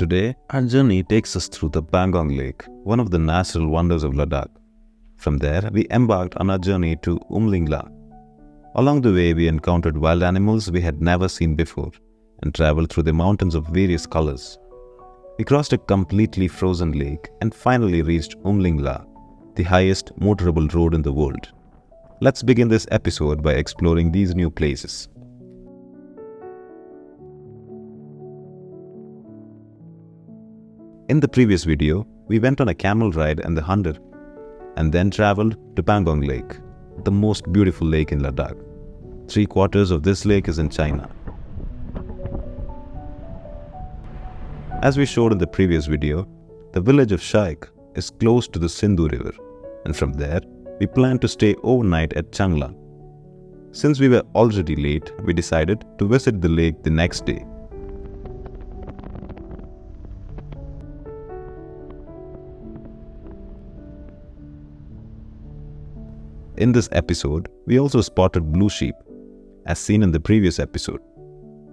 Today, our journey takes us through the Pangong Lake, one of the natural wonders of Ladakh. From there, we embarked on our journey to Lingla. Along the way, we encountered wild animals we had never seen before and traveled through the mountains of various colors. We crossed a completely frozen lake and finally reached Lingla, the highest motorable road in the world. Let's begin this episode by exploring these new places. In the previous video, we went on a camel ride in the Hunder and then traveled to Pangong Lake, the most beautiful lake in Ladakh. 3/4 of this lake is in China. As we showed in the previous video, the village of Shaikh is close to the Sindhu River, and from there, we planned to stay overnight at Changangla. Since we were already late, we decided to visit the lake the next day. In this episode, we also spotted blue sheep, as seen in the previous episode.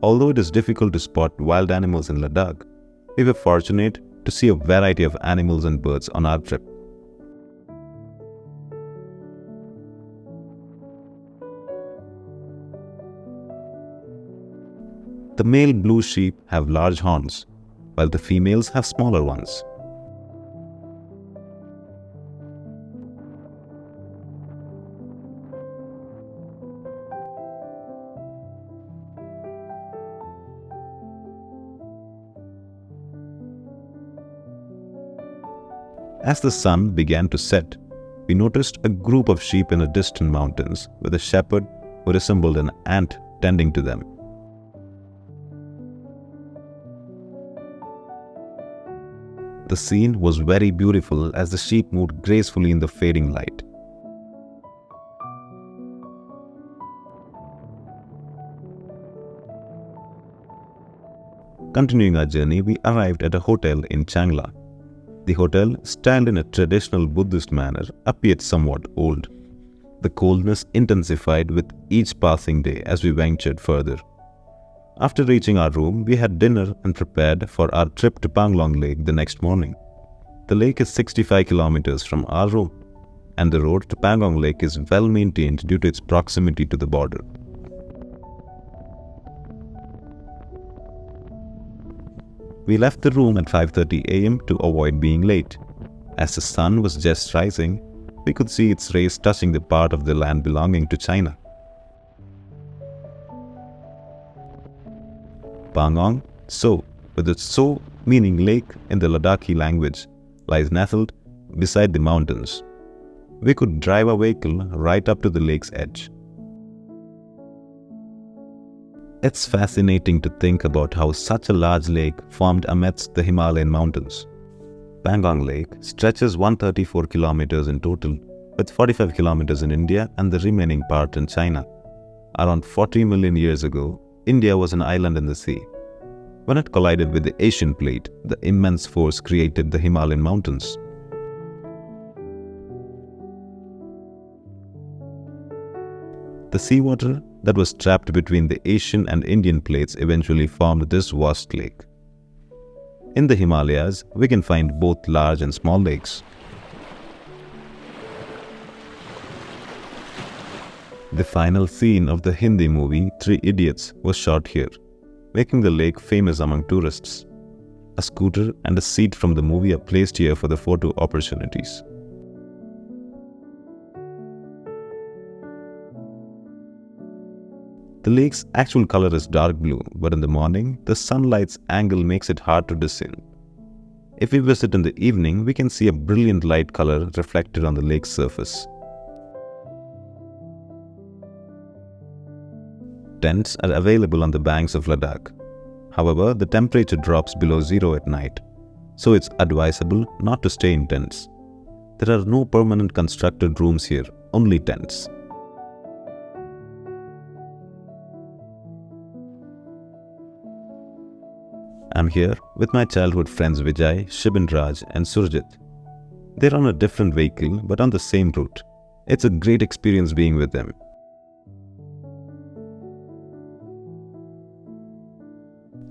Although it is difficult to spot wild animals in Ladakh, we were fortunate to see a variety of animals and birds on our trip. The male blue sheep have large horns, while the females have smaller ones. As the sun began to set, we noticed a group of sheep in the distant mountains with a shepherd who resembled an ant tending to them. The scene was very beautiful as the sheep moved gracefully in the fading light. Continuing our journey, we arrived at a hotel in Changangla. The hotel, styled in a traditional Buddhist manner, appeared somewhat old. The coldness intensified with each passing day as we ventured further. After reaching our room, we had dinner and prepared for our trip to Pangong Lake the next morning. The lake is 65 kilometers from our room, and the road to Pangong Lake is well maintained due to its proximity to the border. We left the room at 5:30 am to avoid being late. As the sun was just rising, we could see its rays touching the part of the land belonging to China. Pangong, so, with its so meaning lake in the Ladakhi language, lies nestled beside the mountains. We could drive a vehicle right up to the lake's edge. It's fascinating to think about how such a large lake formed amidst the Himalayan mountains. Pangong Lake stretches 134 kilometers in total, with 45 kilometers in India and the remaining part in China. Around 40 million years ago, India was an island in the sea. When it collided with the Asian plate, the immense force created the Himalayan mountains. The seawater that was trapped between the Asian and Indian plates eventually formed this vast lake. In the Himalayas, we can find both large and small lakes. The final scene of the Hindi movie Three Idiots was shot here, making the lake famous among tourists. A scooter and a seat from the movie are placed here for the photo opportunities. The lake's actual color is dark blue, but in the morning, the sunlight's angle makes it hard to discern. If we visit in the evening, we can see a brilliant light color reflected on the lake's surface. Tents are available on the banks of Ladakh. However, the temperature drops below zero at night, so it's advisable not to stay in tents. There are no permanent constructed rooms here, only tents. I'm here with my childhood friends Vijay, Shibinraj and Surjit. They're on a different vehicle but on the same route. It's a great experience being with them.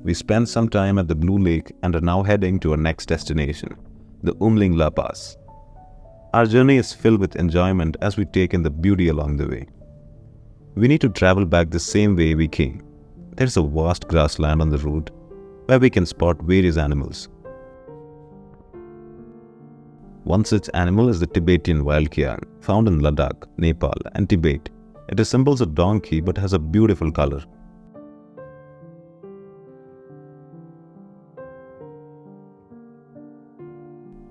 We spent some time at the Blue Lake and are now heading to our next destination, the Lingla Pass. Our journey is filled with enjoyment as we take in the beauty along the way. We need to travel back the same way we came. There's a vast grassland on the route where we can spot various animals. One such animal is the Tibetan wild kiang, found in Ladakh, Nepal and Tibet. It resembles a donkey but has a beautiful color.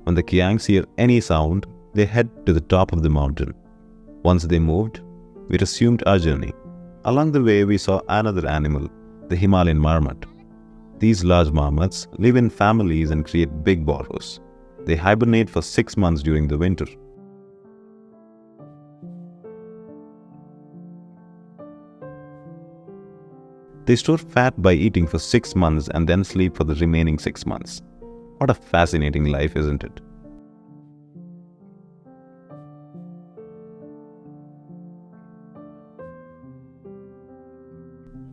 When the kiangs hear any sound, they head to the top of the mountain. Once they moved, we resumed our journey. Along the way, we saw another animal, the Himalayan marmot. These large marmots live in families and create big burrows. They hibernate for 6 months during the winter. They store fat by eating for 6 months and then sleep for the remaining 6 months. What a fascinating life, isn't it?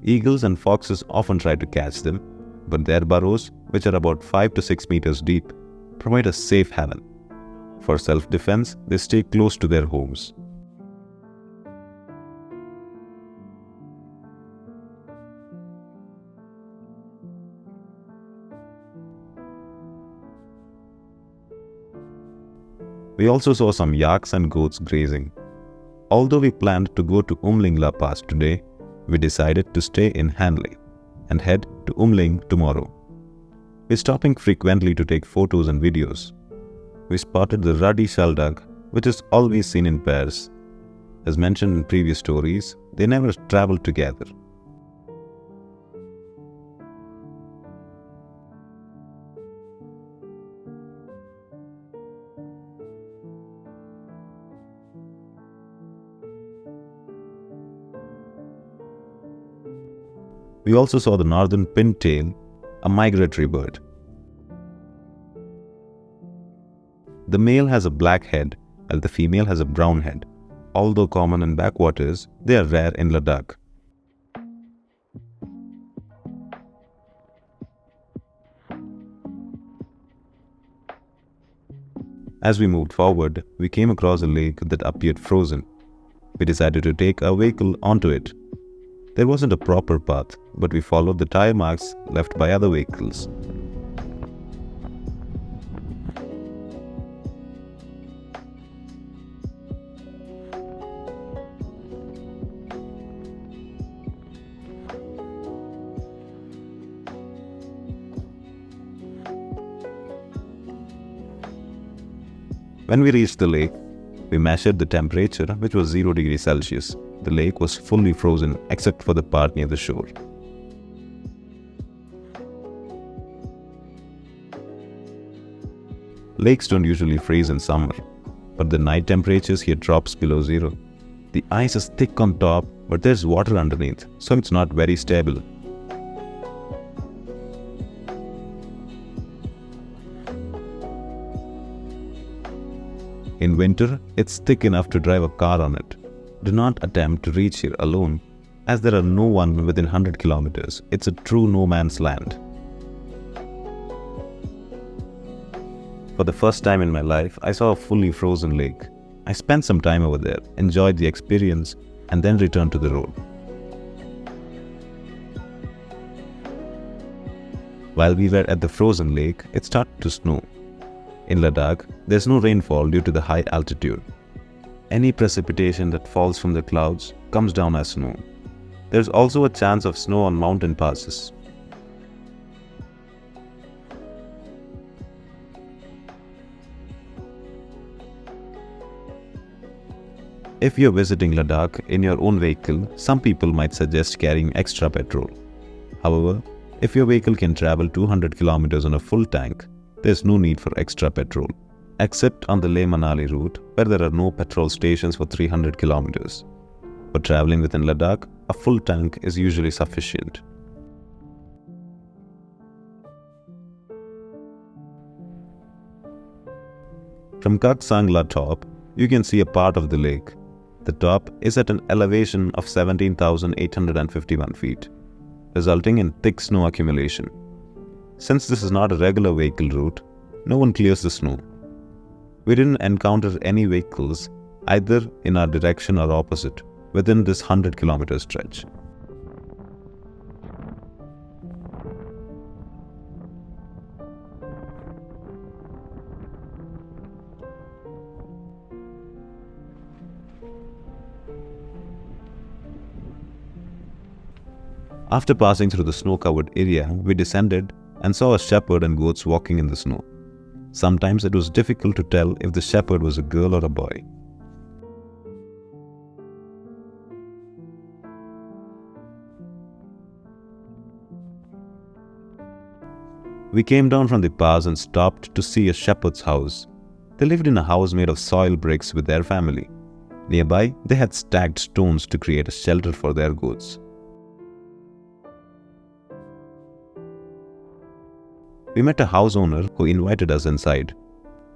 Eagles and foxes often try to catch them, but their burrows, which are about 5 to 6 meters deep, provide a safe haven. For self-defense, they stay close to their homes. We also saw some yaks and goats grazing. Although we planned to go to Lingla Pass today, we decided to stay in Hanley and head to Umling tomorrow. We're stopping frequently to take photos and videos. We spotted the ruddy shelduck, which is always seen in pairs. As mentioned in previous stories, they never travel together. We also saw the northern pintail, a migratory bird. The male has a black head, while the female has a brown head. Although common in backwaters, they are rare in Ladakh. As we moved forward, we came across a lake that appeared frozen. We decided to take our vehicle onto it. There wasn't a proper path, but we followed the tire marks left by other vehicles. When we reached the lake, we measured the temperature, which was 0 degrees Celsius. The lake was fully frozen except for the part near the shore. Lakes don't usually freeze in summer, but the night temperatures here drops below 0. The ice is thick on top, but there's water underneath, so it's not very stable. In winter, it's thick enough to drive a car on it. Do not attempt to reach here alone, as there are no one within 100 kilometers. It's a true no man's land. For the first time in my life, I saw a fully frozen lake. I spent some time over there, enjoyed the experience, and then returned to the road. While we were at the frozen lake, it started to snow. In Ladakh, there's no rainfall due to the high altitude. Any precipitation that falls from the clouds comes down as snow. There's also a chance of snow on mountain passes. If you're visiting Ladakh in your own vehicle, some people might suggest carrying extra petrol. However, if your vehicle can travel 200 kilometers on a full tank, there's no need for extra petrol, except on the Leh-Manali route where there are no petrol stations for 300 kilometers. For traveling within Ladakh, a full tank is usually sufficient. From Changangla top, you can see a part of the lake. The top is at an elevation of 17,851 feet, resulting in thick snow accumulation. Since this is not a regular vehicle route, no one clears the snow. We didn't encounter any vehicles either in our direction or opposite within this 100-kilometer stretch. After passing through the snow-covered area, we descended and saw a shepherd and goats walking in the snow. Sometimes it was difficult to tell if the shepherd was a girl or a boy. We came down from the pass and stopped to see a shepherd's house. They lived in a house made of soil bricks with their family. Nearby, they had stacked stones to create a shelter for their goats. We met a house owner who invited us inside.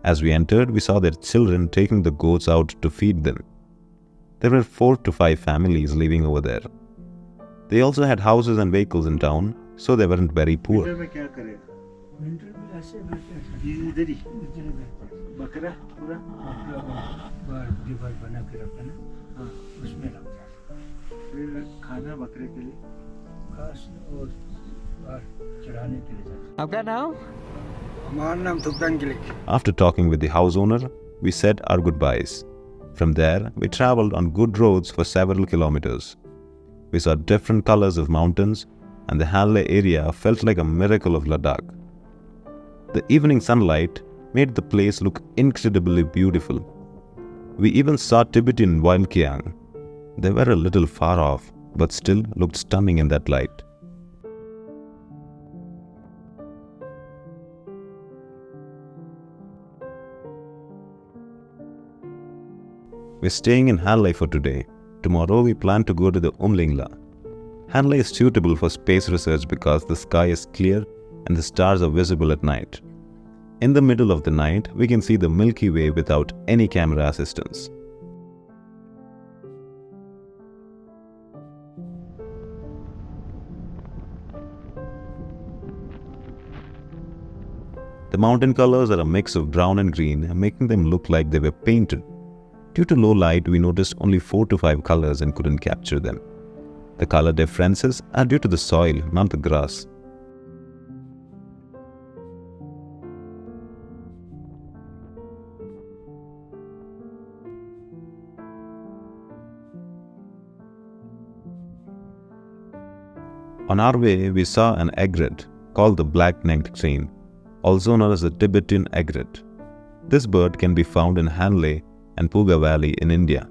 As we entered, we saw their children taking the goats out to feed them. There were 4 to 5 families living over there. They also had houses and vehicles in town, so they weren't very poor. After talking with the house owner, we said our goodbyes. From there, we traveled on good roads for several kilometers. We saw different colors of mountains, and the Hanle area felt like a miracle of Ladakh. The evening sunlight made the place look incredibly beautiful. We even saw Tibetan wild kyang. They were a little far off, but still looked stunning in that light. We're staying in Hanle for today. Tomorrow we plan to go to the Lingla. Hanle is suitable for space research because the sky is clear and the stars are visible at night. In the middle of the night, we can see the Milky Way without any camera assistance. The mountain colors are a mix of brown and green, making them look like they were painted. Due to low light, we noticed only 4 to 5 colors and couldn't capture them. The color differences are due to the soil, not the grass. On our way, we saw an egret called the black-necked crane, also known as the Tibetan egret. This bird can be found in Hanle and Puga Valley in India.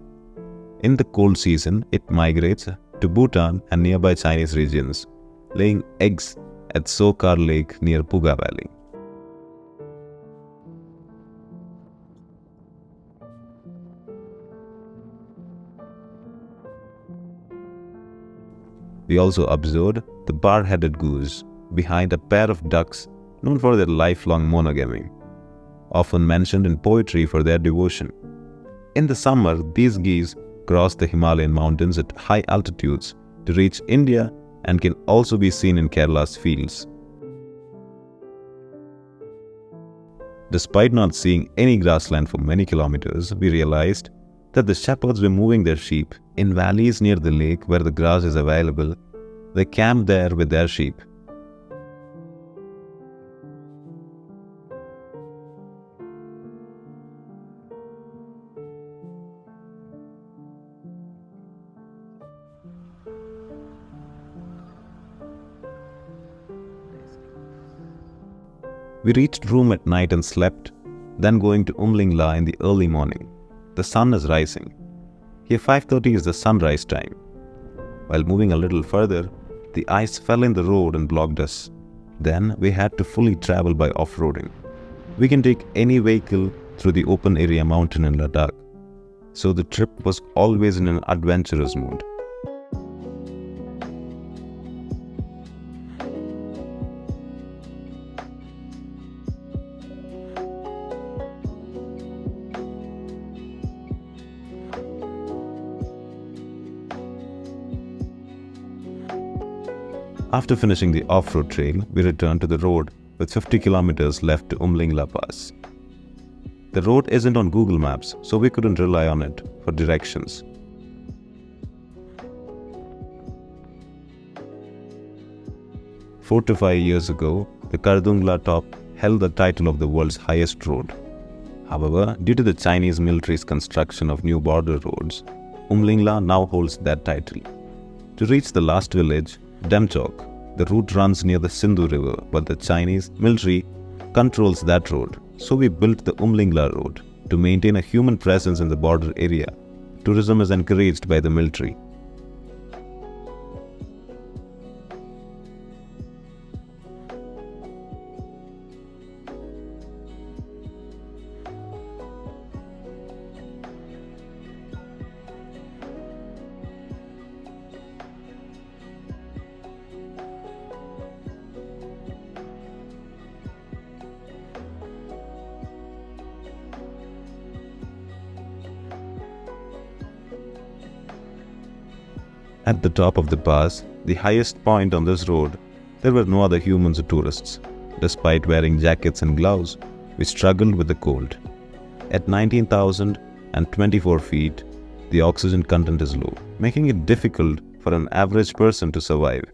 In the cold season, it migrates to Bhutan and nearby Chinese regions, laying eggs at Sokar Lake near Puga Valley. We also observed the bar-headed goose behind a pair of ducks known for their lifelong monogamy, often mentioned in poetry for their devotion. In the summer, these geese cross the Himalayan mountains at high altitudes to reach India and can also be seen in Kerala's fields. Despite not seeing any grassland for many kilometers, we realized that the shepherds were moving their sheep in valleys near the lake where the grass is available. They camp there with their sheep. We reached room at night and slept, then going to Lingla in the early morning. The sun is rising. Here 5:30 is the sunrise time. While moving a little further, the ice fell in the road and blocked us. Then we had to fully travel by off-roading. We can take any vehicle through the open area mountain in Ladakh. So the trip was always in an adventurous mode. After finishing the off-road trail, we returned to the road with 50 kilometers left to Lingla Pass. The road isn't on Google Maps, so we couldn't rely on it for directions. Four to 5 years ago, the Changangla top held the title of the world's highest road. However, due to the Chinese military's construction of new border roads, Lingla now holds that title. To reach the last village, Demchok, the route runs near the Sindhu River, but the Chinese military controls that road. So we built the Lingla road to maintain a human presence in the border area. Tourism is encouraged by the military. At the top of the pass, the highest point on this road, there were no other humans or tourists. Despite wearing jackets and gloves, we struggled with the cold. At 19,024 feet, the oxygen content is low, making it difficult for an average person to survive.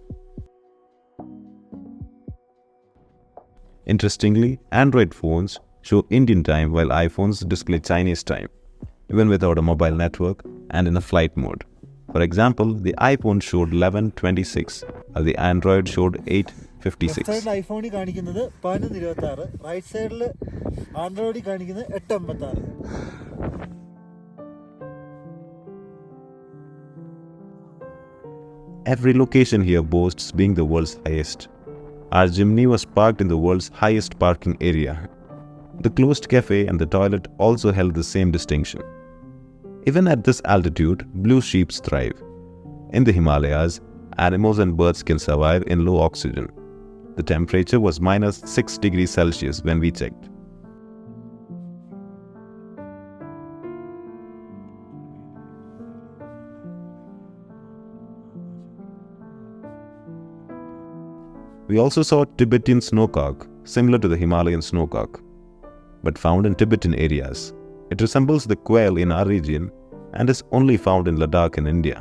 Interestingly, Android phones show Indian time while iPhones display Chinese time, even without a mobile network and in a flight mode. For example, the iPhone showed 11:26, while the Android showed 8:56. Left side iPhone കാണിക്കുന്നത് 11:26, right side Android കാണിക്കുന്നത് 8:56. Every location here boasts being the world's highest. Our Jimny was parked in the world's highest parking area. The closed cafe and the toilet also held the same distinction. Even at this altitude, blue sheep thrive. In the Himalayas, animals and birds can survive in low oxygen. The temperature was -6 degrees Celsius when we checked. We also saw Tibetan snowcock, similar to the Himalayan snowcock, but found in Tibetan areas. It resembles the quail in our region and is only found in Ladakh in India.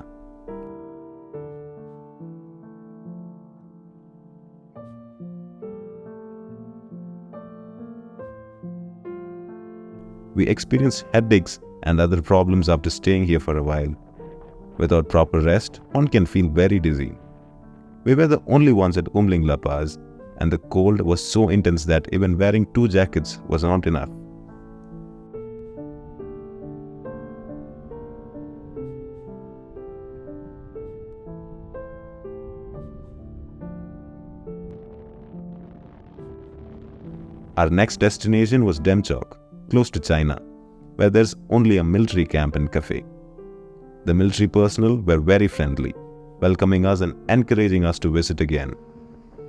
We experienced headaches and other problems after staying here for a while. Without proper rest, one can feel very dizzy. We were the only ones at Lingla Pass, and the cold was so intense that even wearing 2 jackets was not enough. Our next destination was Demchok, close to China, where there's only a military camp and cafe. The military personnel were very friendly, welcoming us and encouraging us to visit again,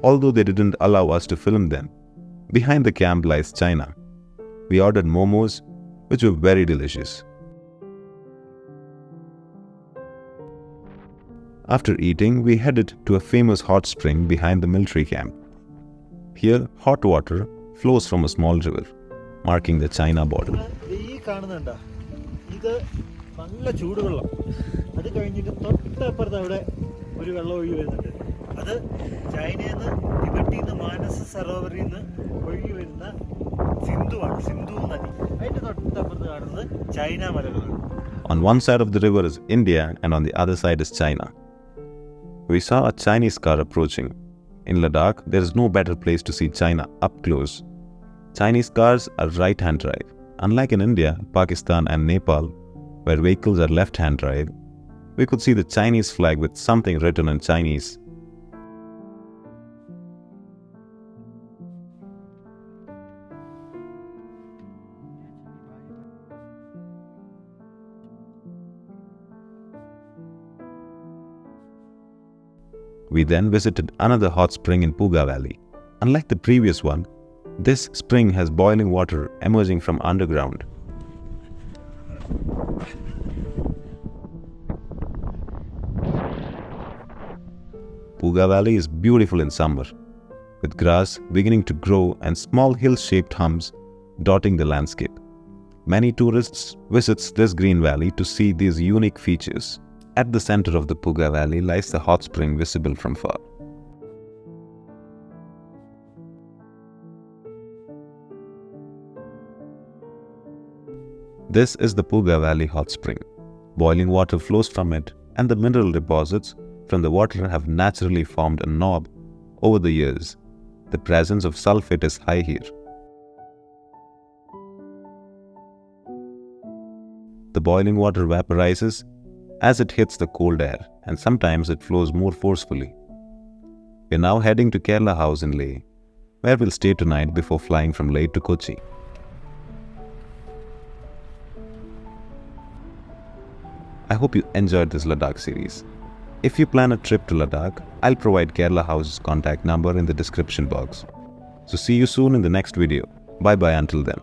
although they didn't allow us to film them. Behind the camp lies China. We ordered momos, which were very delicious. After eating, we headed to a famous hot spring behind the military camp. Here, hot water flows from a small river, marking the China border. നല്ല ചൂടുവെള്ളം അത് കഴിഞ്ഞിട്ട് തൊട്ടപ്പുറത്ത് അവിടെ ഒരു വെള്ളം ഒഴുകി വരുന്നുണ്ട്. അത് ചൈനയിൽ നിന്ന് ടിബറ്റിൽ നിന്ന് മാനസ സരോവറിൽ നിന്ന് ഒഴുകി വരുന്ന സിന്ധുവാണ്, സിന്ധു നദി. അതിൻ്റെ തൊട്ടപ്പുറത്ത് കാണുന്നത് China മലകളാണ്. On one side of the river is India and on the other side is China. We saw a Chinese car approaching. In Ladakh, there is no better place to see China up close. Chinese cars are right-hand drive. Unlike in India, Pakistan and Nepal, where vehicles are left-hand drive, we could see the Chinese flag with something written in Chinese. We then visited another hot spring in Puga Valley. Unlike the previous one, this spring has boiling water emerging from underground. Puga Valley is beautiful in summer, with grass beginning to grow and small hill-shaped humps dotting the landscape. Many tourists visit this green valley to see these unique features. At the center of the Puga Valley lies the hot spring visible from far. This is the Puga Valley hot spring. Boiling water flows from it, and the mineral deposits from the water have naturally formed a knob over the years. The presence of sulfate is high here. The boiling water vaporizes as it hits the cold air, and sometimes it flows more forcefully. We are now heading to Kerala House in Leh, where we'll stay tonight before flying from Leh to Kochi. I hope you enjoyed this Ladakh series. If you plan a trip to Ladakh, I'll provide Kerala House's contact number in the description box. So see you soon in the next video. Bye bye until then.